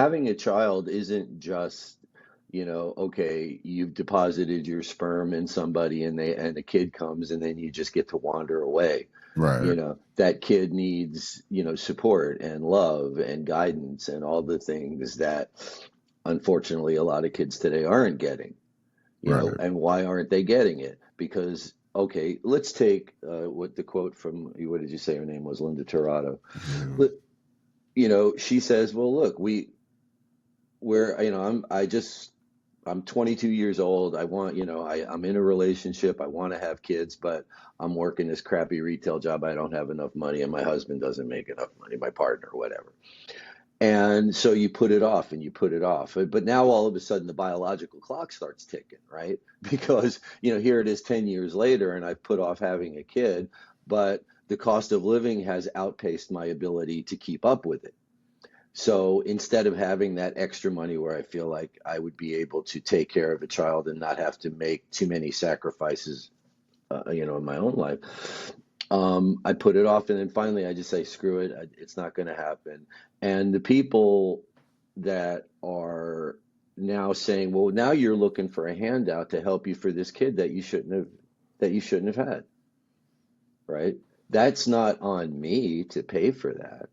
having a child isn't just, okay, you've deposited your sperm in somebody and the kid comes and then you just get to wander away. Right. That kid needs, support and love and guidance and all the things that unfortunately a lot of kids today aren't getting. Right. And why aren't they getting it? Because, okay, let's take what the quote from, what did you say her name was? Linda Tirado. Yeah. Li- she says, well, look, we're, I'm 22 years old. I want, I'm in a relationship. I want to have kids, but I'm working this crappy retail job. I don't have enough money, and my husband doesn't make enough money, my partner, whatever. And so you put it off and you put it off. But now all of a sudden the biological clock starts ticking, right? Because, here it is 10 years later and I've put off having a kid, but the cost of living has outpaced my ability to keep up with it. So instead of having that extra money where I feel like I would be able to take care of a child and not have to make too many sacrifices, in my own life, I put it off, and then finally I just say, screw it, it's not going to happen. And the people that are now saying, well, now you're looking for a handout to help you for this kid that you shouldn't have had, right? That's not on me to pay for that,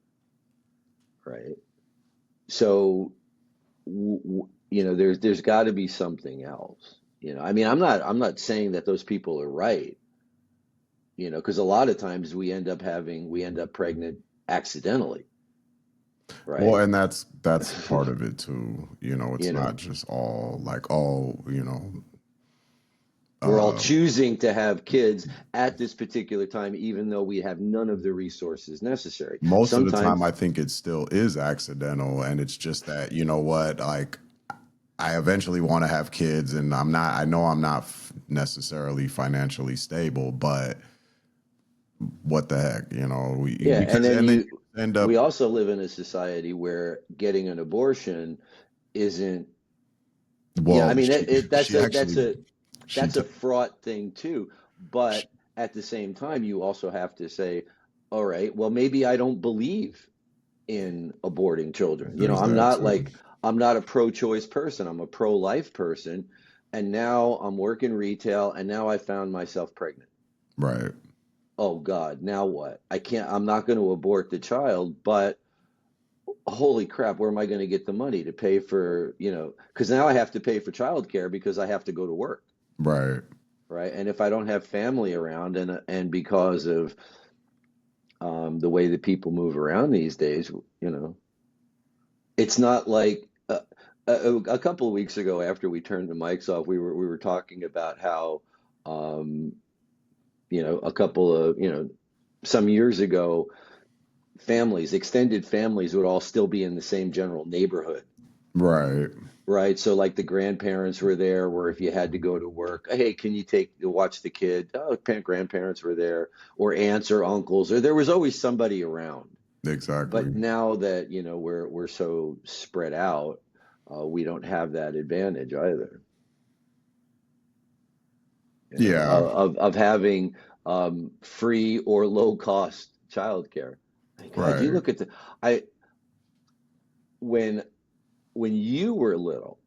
right? So, there's got to be something else. I mean, I'm not saying that those people are right, because a lot of times we end up pregnant accidentally, Well, right? and that's part of it too. It's You not know, just all like, oh, we're all uh, choosing to have kids at this particular time, even though we have none of the resources necessary. most of the time Sometimes, I think it still is accidental, and it's just that, what, like, I eventually want to have kids, and I know I'm not necessarily financially stable, but what the heck, yeah, and because, then and then you end up, we also live in a society where getting an abortion isn't, I well, mean, that's she a actually, that's a she that's a took, fraught thing too. But at the same time, you also have to say, all right, well, maybe I don't believe in aborting children. there's I'm that not too. like, I'm not a pro-choice person. I'm a pro-life person. And now I'm working retail and now I found myself pregnant. Right. Oh God, now what? I'm not going to abort the child, but holy crap, where am I going to get the money to pay for, because now I have to pay for childcare because I have to go to work, Right. right? And if I don't have family around, and because of the way that people move around these days, it's not like a couple of weeks ago after we turned the mics off, we were talking about how um, a couple of some years ago, extended families would all still be in the same general neighborhood, Right. right? So like the grandparents were there, where if you had to go to work, hey, can you watch the kid? Oh, grandparents were there, or aunts or uncles, or there was always somebody around. But Exactly. now that we're so spread out, we don't have that advantage either. Yeah. Of having free or low cost childcare. My God, you Right. look at I when you were little,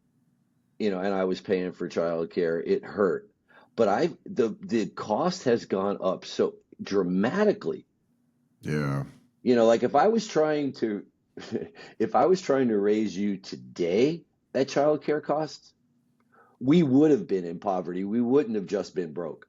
and I was paying for childcare, it hurt. But the cost has gone up so dramatically. Yeah. Like if I was trying to if I was trying to raise you today at childcare costs, we would have been in poverty. We wouldn't have just been broke.